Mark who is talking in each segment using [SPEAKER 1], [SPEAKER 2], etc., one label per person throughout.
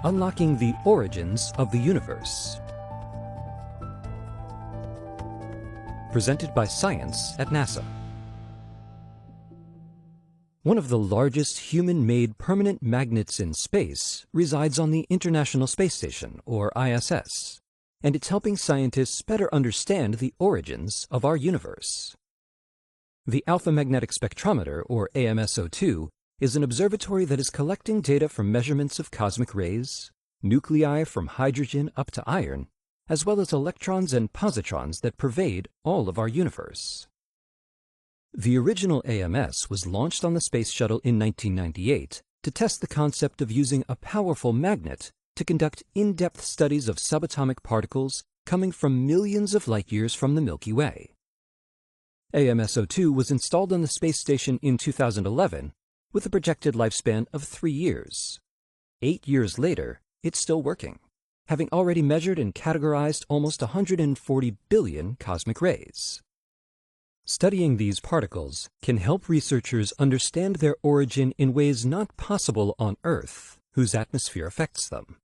[SPEAKER 1] Unlocking the Origins of the Universe. Presented by Science at NASA. One of the largest human-made permanent magnets in space resides on the International Space Station, or ISS, and it's helping scientists better understand the origins of our universe. The Alpha Magnetic Spectrometer, or AMSO2, is an observatory that is collecting data from measurements of cosmic rays, nuclei from hydrogen up to iron, as well as electrons and positrons that pervade all of our universe. The original AMS was launched on the Space Shuttle in 1998 to test the concept of using a powerful magnet to conduct in-depth studies of subatomic particles coming from millions of light years from the Milky Way. AMSO2 was installed on the space station in 2011 with a projected lifespan of 3 years. 8 years later, it's still working, having already measured and categorized almost 140 billion cosmic rays. Studying these particles can help researchers understand their origin in ways not possible on Earth, whose atmosphere affects them.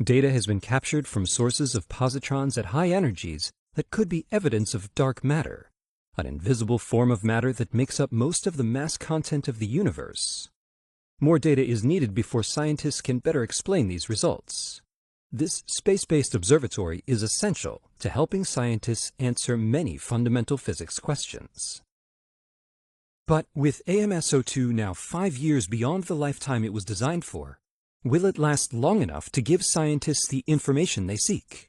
[SPEAKER 1] Data has been captured from sources of positrons at high energies that could be evidence of dark matter, an invisible form of matter that makes up most of the mass content of the universe. More data is needed before scientists can better explain these results. This space-based observatory is essential to helping scientists answer many fundamental physics questions. But with AMSO2 now 5 years beyond the lifetime it was designed for, will it last long enough to give scientists the information they seek?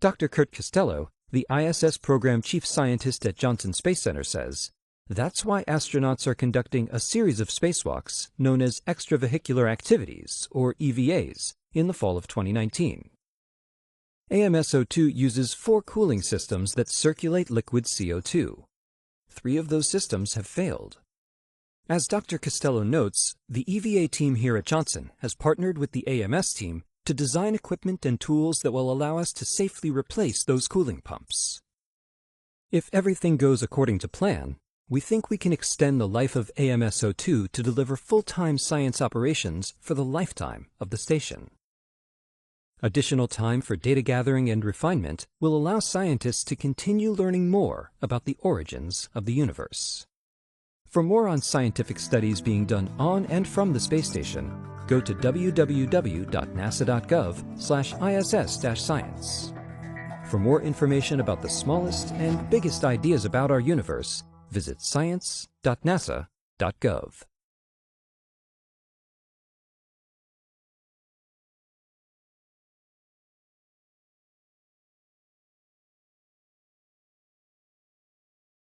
[SPEAKER 1] Dr. Kurt Costello, the ISS Program Chief Scientist at Johnson Space Center, says, "That's why astronauts are conducting a series of spacewalks known as extravehicular activities, or EVAs, in the fall of 2019. AMSO2 uses 4 cooling systems that circulate liquid CO2. 3 of those systems have failed. As Dr. Costello notes, the EVA team here at Johnson has partnered with the AMS team to design equipment and tools that will allow us to safely replace those cooling pumps. If everything goes according to plan, we think we can extend the life of AMSO2 to deliver full-time science operations for the lifetime of the station. Additional time for data gathering and refinement will allow scientists to continue learning more about the origins of the universe." For more on scientific studies being done on and from the space station, go to www.nasa.gov/ISS-science. For more information about the smallest and biggest ideas about our universe, visit science.nasa.gov.